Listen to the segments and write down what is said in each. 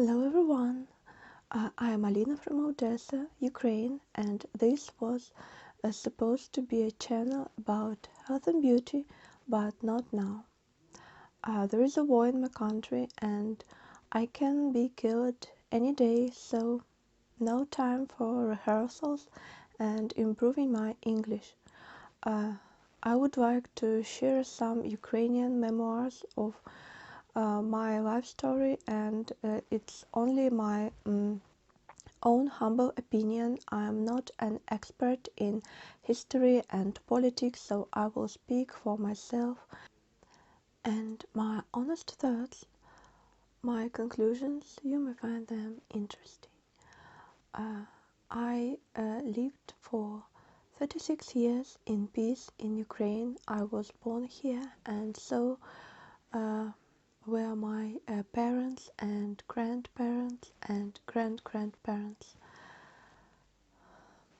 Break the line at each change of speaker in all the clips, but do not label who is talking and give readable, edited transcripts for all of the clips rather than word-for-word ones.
Hello everyone, I am Alina from Odesa, Ukraine, and this was supposed to be a channel about health and beauty, but not now. There is a war in my country and I can be killed any day, so no time for rehearsals and improving my English. I would like to share some Ukrainian memoirs of my life story, and it's only my own humble opinion. I am not an expert in history and politics, so I will speak for myself and my honest thoughts. My conclusions, you may find them interesting. I lived for 36 years in peace in Ukraine. I was born here, and so were my parents and grandparents and grandparents.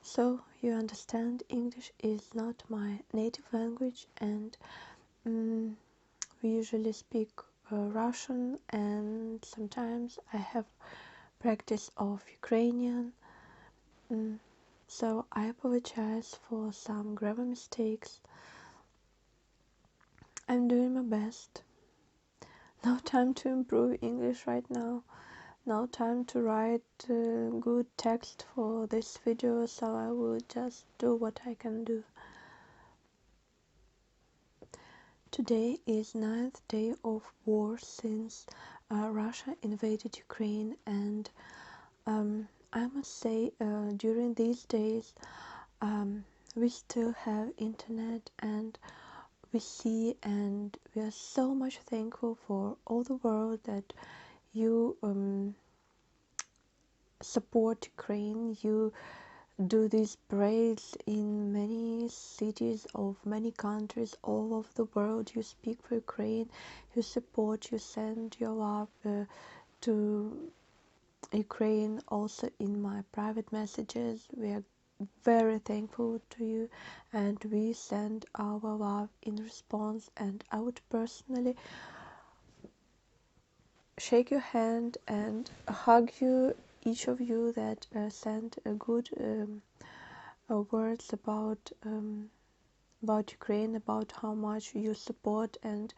So you understand, English is not my native language, and we usually speak Russian, and sometimes I have practice of Ukrainian. So I apologize for some grammar mistakes. I'm doing my best. No time to improve English right now. No time to write good text for this video, so I will just do what I can do. Today is 9th day of war since Russia invaded Ukraine, and I must say during these days we still have internet, and we see, and we are so much thankful for all the world that you support Ukraine. You do these parades in many cities of many countries all over the world. You speak for Ukraine, you support, you send your love to Ukraine. Also in my private messages, we are very thankful to you, and we send our love in response. And I would personally shake your hand and hug you, each of you that sent a good words about Ukraine, about how much you support, and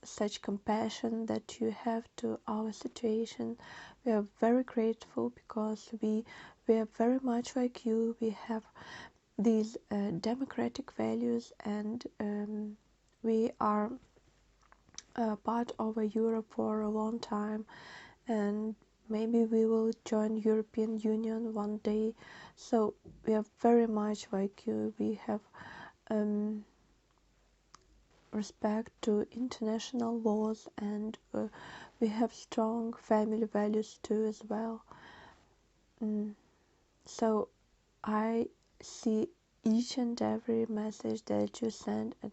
such compassion that you have to our situation. We are very grateful because we are very much like you. We have these democratic values, and we are part of Europe for a long time, and maybe we will join European Union one day. So we are very much like you. We have respect to international laws, and we have strong family values too as well. So I see each and every message that you send, and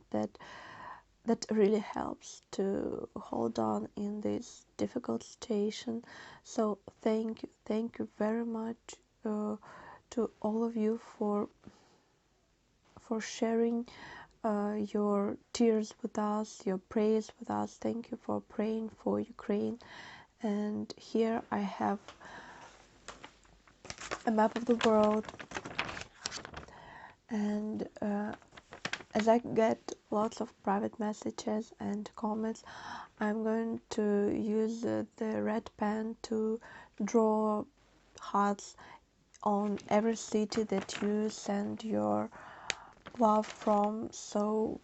that really helps to hold on in this difficult situation. So thank you very much to all of you for sharing your tears with us, your prayers with us. Thank you for praying for Ukraine. And here I have a map of the world, and as I get lots of private messages and comments, I'm going to use the red pen to draw hearts on every city that you send your love from, so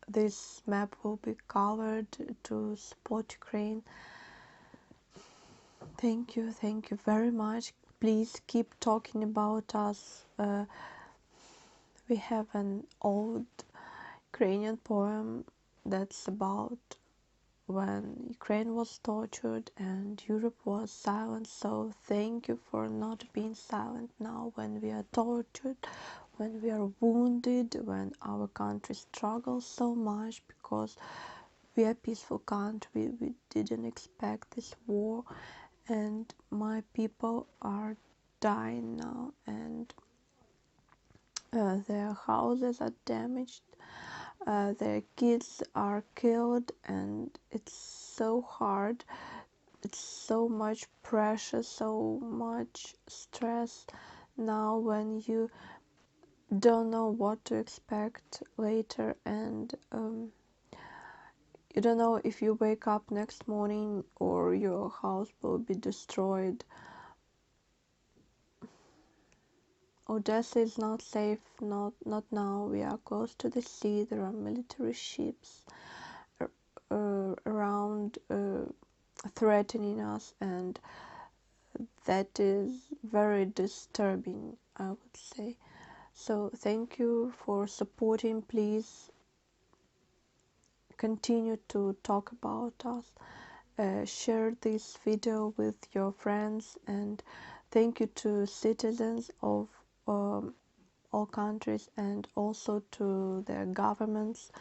this map will be covered to support Ukraine. Thank you very much. Please keep talking about us. We have an old Ukrainian poem that's about when Ukraine was tortured and Europe was silent. So thank you for not being silent now when we are tortured, when we are wounded, when our country struggles so much, because we are a peaceful country. We didn't expect this war, and my people are dying now, and their houses are damaged, their kids are killed, and it's so hard it's so much pressure, so much stress now when you don't know what to expect later, and you don't know if you wake up next morning or your house will be destroyed. Odessa is not safe, not now. We are close to the sea. There are military ships around threatening us, and that is very disturbing, I would say. So thank you for supporting. Please continue to talk about us. Share this video with your friends, and thank you to citizens of all countries and also to their governments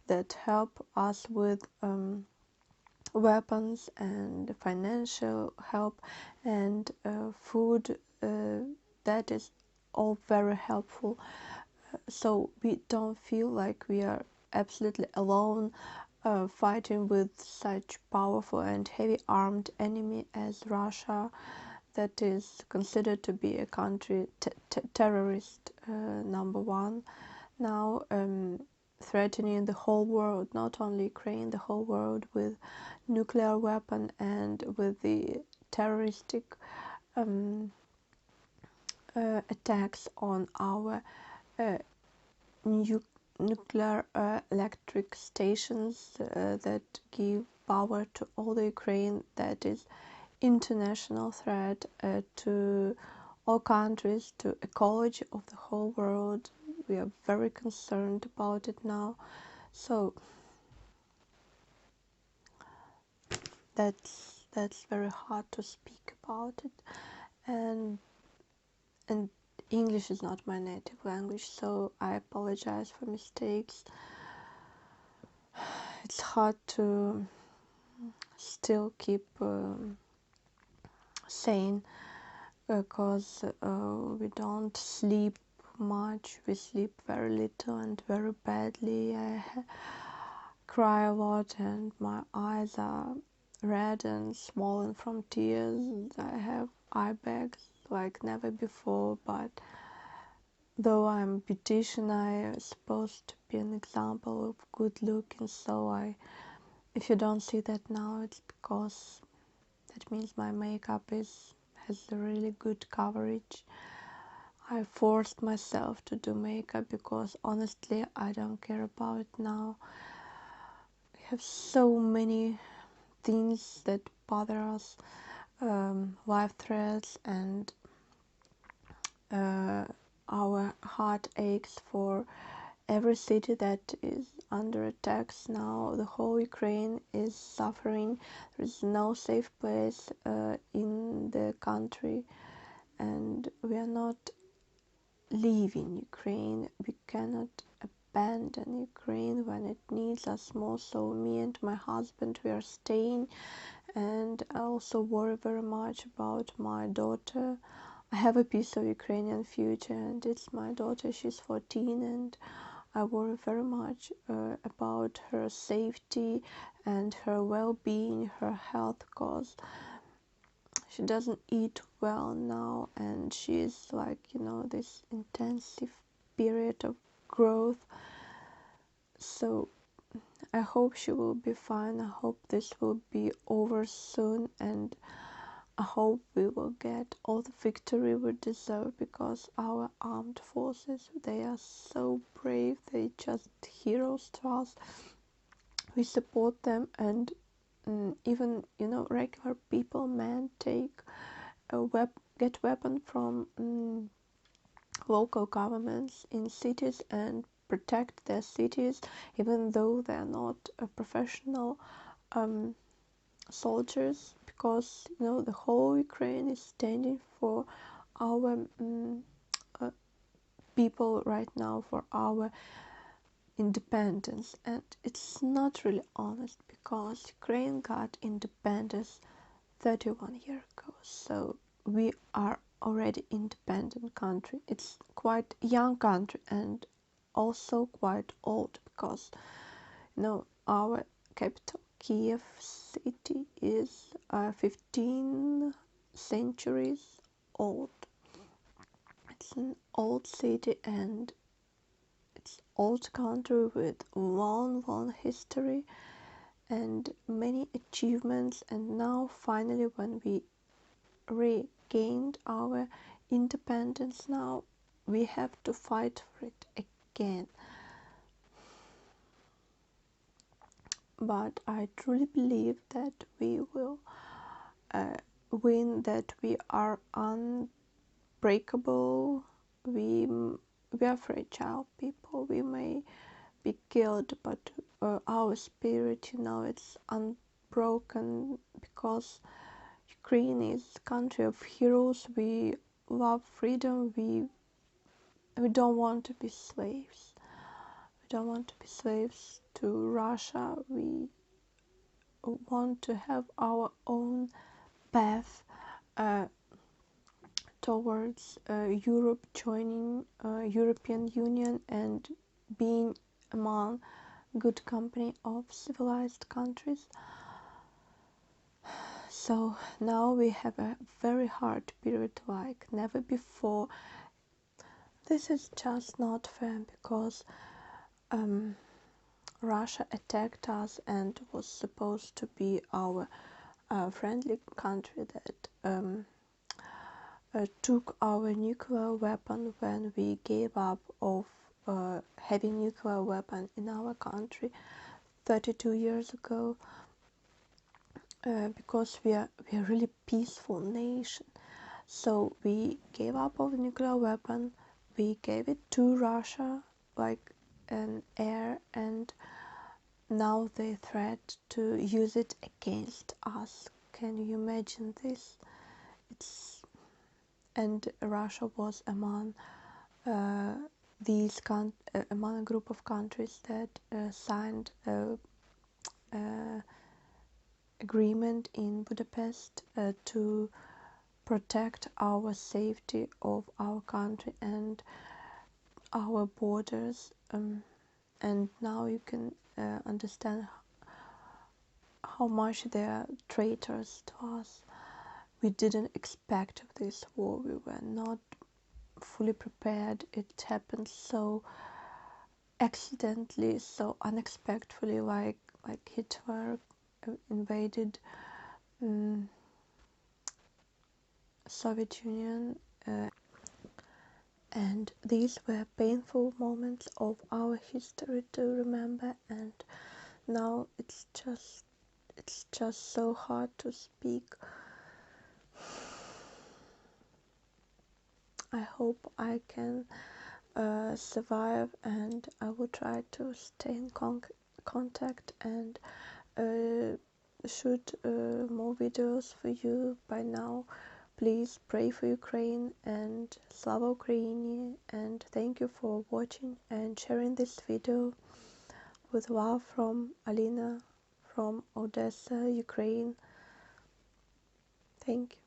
that help us with weapons and financial help and food. That is all very helpful, so we don't feel like we are absolutely alone fighting with such powerful and heavy armed enemy as Russia, that is considered to be a country terrorist number one now, threatening the whole world, not only Ukraine, the whole world, with nuclear weapon and with the terroristic attacks on our nuclear electric stations that give power to all the Ukraine. That is international threat to all countries, to ecology of the whole world. We are very concerned about it now. So that's very hard to speak about it, and English is not my native language, so I apologize for mistakes. It's hard to still keep sane because we don't sleep much. We sleep very little and very badly. I cry a lot and my eyes are red and swollen from tears. I have eye bags like never before, but though I'm beautician, I am supposed to be an example of good looking, so if you don't see that now, it's because that means my makeup has a really good coverage. I forced myself to do makeup because honestly I don't care about it now. We have so many things that bother us, life threats, and our heart aches for every city that is under attacks now. The whole Ukraine is suffering. There is no safe place in the country, and we are not leaving Ukraine. We cannot abandon Ukraine when it needs us most. So me and my husband, we are staying, and I also worry very much about my daughter. I have a piece of Ukrainian future, and it's my daughter. She's 14, and I worry very much about her safety and her well-being, her health, because she doesn't eat well now, and she's like, this intensive period of growth. So I hope she will be fine. I hope this will be over soon, and I hope we will get all the victory we deserve, because our armed forces, they are so brave. They just heroes to us. We support them, and even regular people, men, get weapon from local governments in cities and protect their cities, even though they are not professional soldiers, because the whole Ukraine is standing for our people right now, for our independence. And it's not really honest, because Ukraine got independence 31 years ago, so we are already independent country. It's quite young country and also quite old, because our capital Kiev city is 15 centuries old. It's an old city and it's old country with long history and many achievements, and now finally when we regained our independence, now we have to fight for it again. But I truly believe that we will win, that we are unbreakable. We are fragile people. We may be killed, but our spirit, it's unbroken, because Ukraine is a country of heroes. We love freedom. We don't want to be slaves. We don't want to be slaves to Russia. We want to have our own path towards Europe, joining European Union and being among good company of civilized countries. So now we have a very hard period like never before. This is just not fair, because Russia attacked us and was supposed to be our friendly country that took our nuclear weapon when we gave up of having nuclear weapon in our country 32 years ago, because we are really peaceful nation. So we gave up of nuclear weapon, we gave it to Russia like an heir, and now they threat to use it against us. Can you imagine this? And Russia was among among a group of countries that signed agreement in Budapest to protect our safety of our country and our borders, and now you can understand how much they are traitors to us. We didn't expect this war. We were not fully prepared. It happened so accidentally, so unexpectedly, like Hitler invaded Soviet Union, and these were painful moments of our history to remember, and now it's just so hard to speak. I hope I can survive, and I will try to stay in contact and shoot more videos for you. By now, please pray for Ukraine and Slava Ukraini, and thank you for watching and sharing this video. With love from Alina from Odesa, Ukraine. Thank you.